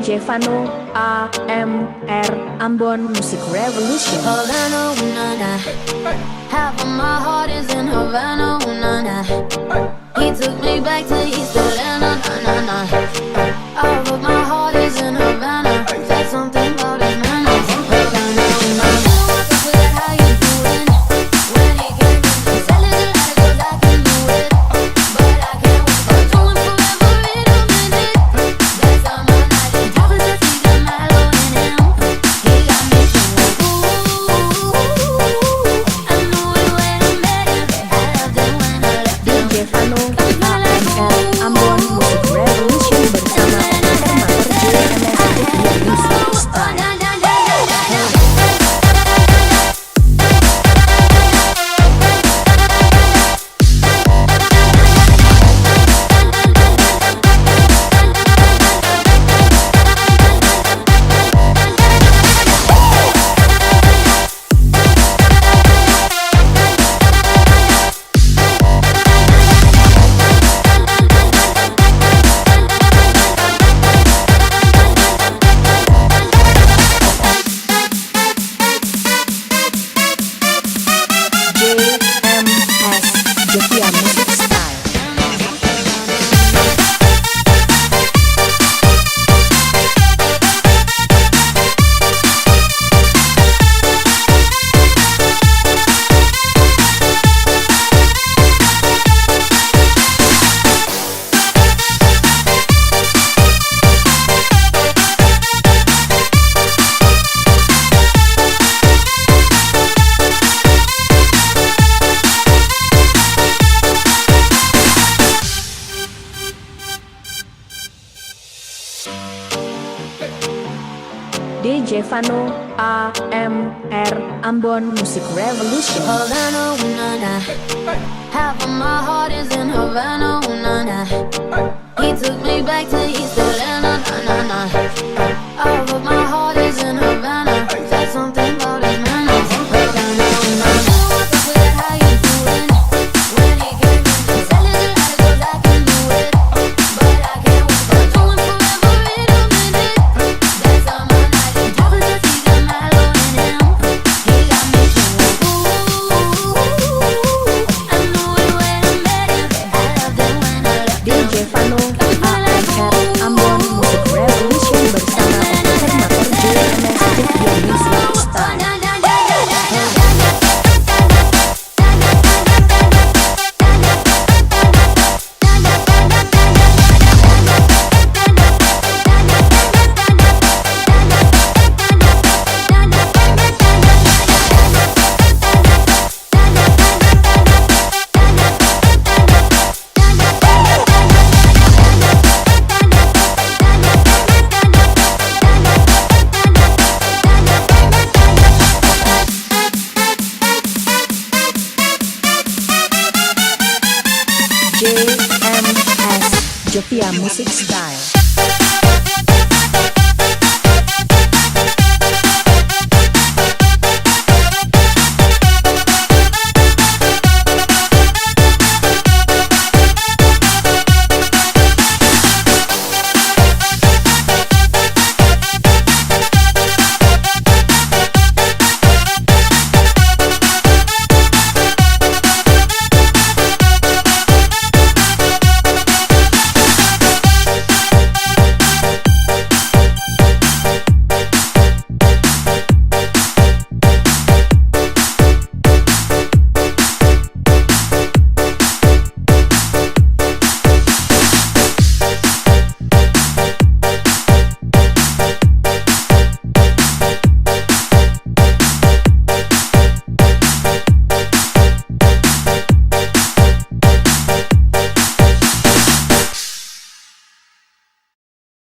DJ Vano AMR Ambon Music Revolution. Havana, ooh, nah, nah. Half of my heart is in Havana, ooh, nah, nah. He took me back to East Atlanta, nah, nah, nah. Half of my heart is in Havana. There's something about his manners. Havana, ooh, nah, nah. What's up with how you doing? When he came in, he said, "Little light, 'cause I can do it, but I can't wait for doing forever in a minute." That's on my night. He talking to see the mellow in him. He got me singing, ooh. I knew it when I met him. I loved it when I left him. DJ Vano AMR Ambon Music Revolution bersama Formator JMS Music Style. Jokia Music Style. DJ Vano AMR Ambon Music Revolution. Havana, ooh, nah, nah. Half of my heart is in Havana, ooh, nah, nah. He took me back to East Atlanta, nah, nah, nah. Half of my heart is in Havana. There's something about his manners. Havana, ooh, nah, nah. What's up with how you doing? When he came in, he said, "Little light, 'cause I can do it, but I can't wait for doing forever in a minute." That's on my night. He talking to see the mellow in him. He got me singing, ooh. I knew it when I met him. I loved it when I left him. DJ Vano AMR Ambon Music Revolution bersama Formator JMS Music Style. JMS Jokia Music Style.